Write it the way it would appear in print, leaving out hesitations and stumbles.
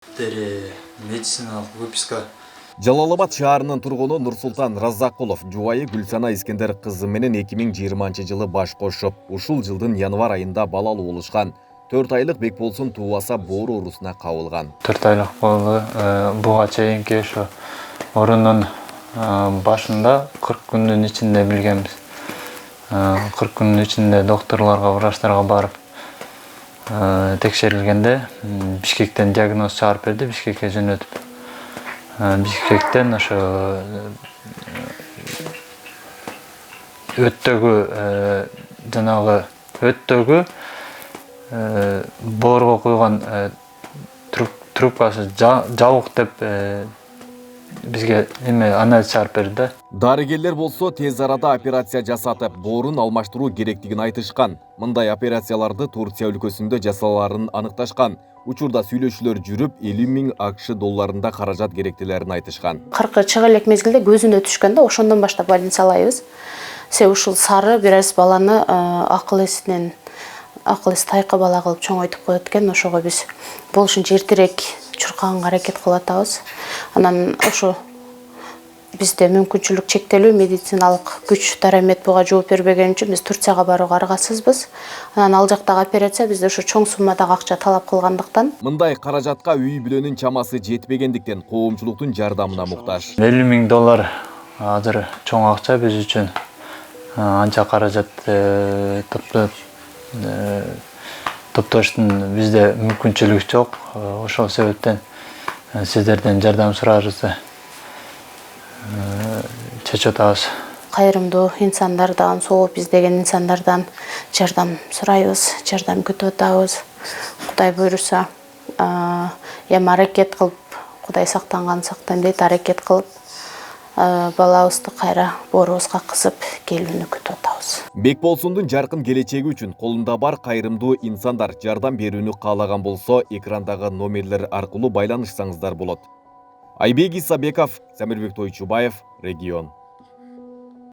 Медициналық выписка. Жалал-Абад шаарынын тургуну Нурсултан Раззакулов жубайы Гүлсана Искендер кызы менен 2020 баш кошуп, ушул жылдын январ айында балалуу болушкан. 4 айлык Бекболсун туубаса боору оорусуна кабылган. 4 айлык болду. Буга чейинки ошо орунун башында 40 күндүн ичинде билгенбиз. 40 күндүн ичинде докторлорго, врачтарга барып текшерилгенде Бишкектен диагноз чыгарып берди, Бишкекке жөнөтүп. Бишкектен ошо өттөгү боорго койгон трубкасы жабык деп бизге анализ чыгарып берди. Дарыгерлер болсо тез арада операция жасатып, боорун алмаштыруу керектигин айтышкан. Мындай операцияларды Турция өлкөсүндө жасалаарын аныкташкан. Учурда сүйлөшүүлөр жүрүп, 50 000 АКШ долларында каражат керектелерин айтышкан. 40 чыга элек мезгилде көзүнө түшкөн да, ошондон баштап больница алайбыз. Ушул сары бир аз баланы акыл эси тайкы бала кылып чоңойтуп коет экен. Ошого биз болушунча эртерээк чуркаганга аракет кылып атабыз. Анан ошо бизде мүмкүнчүлүк чектелүү, медициналык күч дарамет буга жооп бербеген үчүн биз Турцияга барууга аргасызбыз. Анан ал жактагы операция бизде ошо чоң суммадагы акча талап кылгандыктан. Мындай каражатка үй бүлөнүн чамасы жетпегендиктен коомчулуктун жардамына муктаж. 50 000 доллар азыр чоң акча биз үчүн. Анча каражат топтоштун бизде мүмкүнчүлүгү жок. Ошол себептен сиздерден жардам сурарыбызды чечип атабыз. Кайрымдуу инсандардан, сооп издеген инсандардан жардам сурайбыз, жардам күтүп атабыз. Кудай буйруса, аракет кылып, Кудай сактанган сактайм дейт, аракет кылып, балабызды кайра боорубузга кызып келүүнү күтүп атабыз. Бекболсундун жаркын келечеги үчүн колунда бар кайрымдуу инсандар жардам берүүнү каалаган болсо, экрандагы номерлер аркылуу байланышсаңыздар болот. Айбек Исабеков, Самирбек Тойчубаев, Регион.